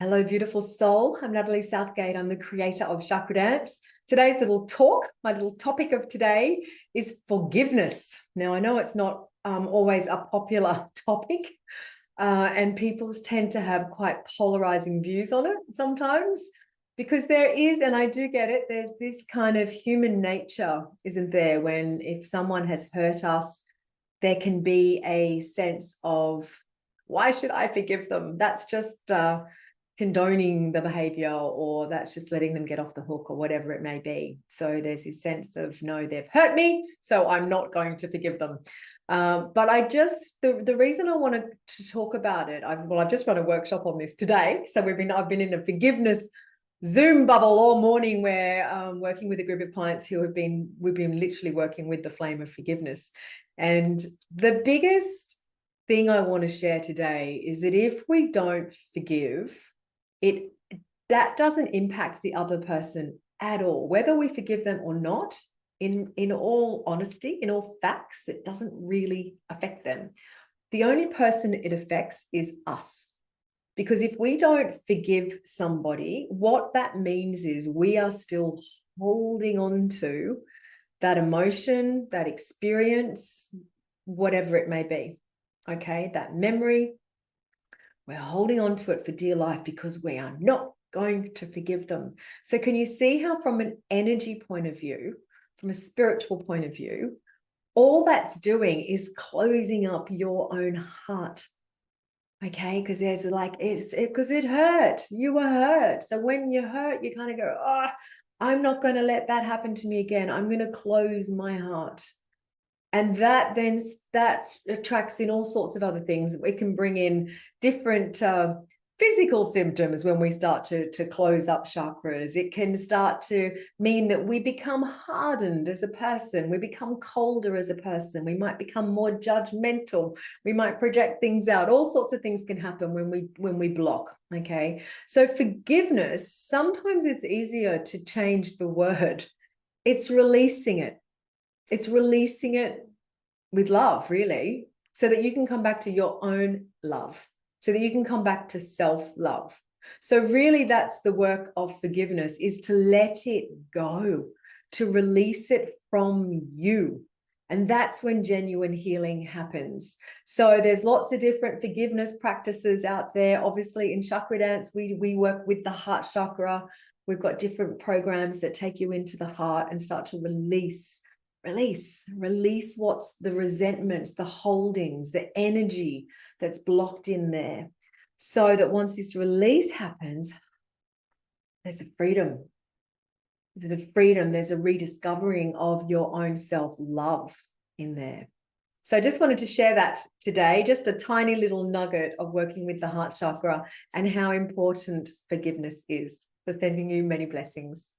Hello, beautiful soul. I'm Natalie Southgate. I'm the creator of Chakradance. Today's little talk, my little topic of today is forgiveness. Now, I know it's not always a popular topic, and people tend to have quite polarizing views on it sometimes, because there is, and I do get it, there's this kind of human nature, isn't there, when if someone has hurt us, there can be a sense of, why should I forgive them? That's just condoning the behavior, or that's just letting them get off the hook, or whatever it may be. So there's this sense of, no, they've hurt me, so I'm not going to forgive them. But I just, the reason I wanted to talk about it, I've just run a workshop on this today. So I've been in a forgiveness Zoom bubble all morning, where working with a group of clients who we've been literally working with the flame of forgiveness. And the biggest thing I want to share today is that if we don't forgive, that doesn't impact the other person at all, whether we forgive them or not. In all honesty, in all facts, it doesn't really affect them. The only person it affects is us. Because if we don't forgive somebody, what that means is we are still holding on to that emotion, that experience, whatever it may be. Okay, that memory, we're holding on to it for dear life because we are not going to forgive them. So can you see how, from an energy point of view, from a spiritual point of view, all that's doing is closing up your own heart? Okay, because there's like, because it hurt. You were hurt. So when you're hurt, you kind of go, oh, I'm not going to let that happen to me again. I'm going to close my heart. And that attracts in all sorts of other things. It can bring in different physical symptoms when we start to close up chakras. It can start to mean that we become hardened as a person. We become colder as a person. We might become more judgmental. We might project things out. All sorts of things can happen when we block. Okay. So forgiveness, sometimes it's easier to change the word. It's releasing it. It's releasing it with love, really, so that you can come back to your own love, so that you can come back to self-love. So really, that's the work of forgiveness, is to let it go, to release it from you. And that's when genuine healing happens. So there's lots of different forgiveness practices out there. Obviously, in Chakradance, we work with the heart chakra. We've got different programs that take you into the heart and start to release what's the resentments, the holdings, the energy that's blocked in there, so that once this release happens, there's a freedom. There's a rediscovering of your own self-love in there. So I just wanted to share that today, just a tiny little nugget of working with the heart chakra and how important forgiveness is. So sending you many blessings.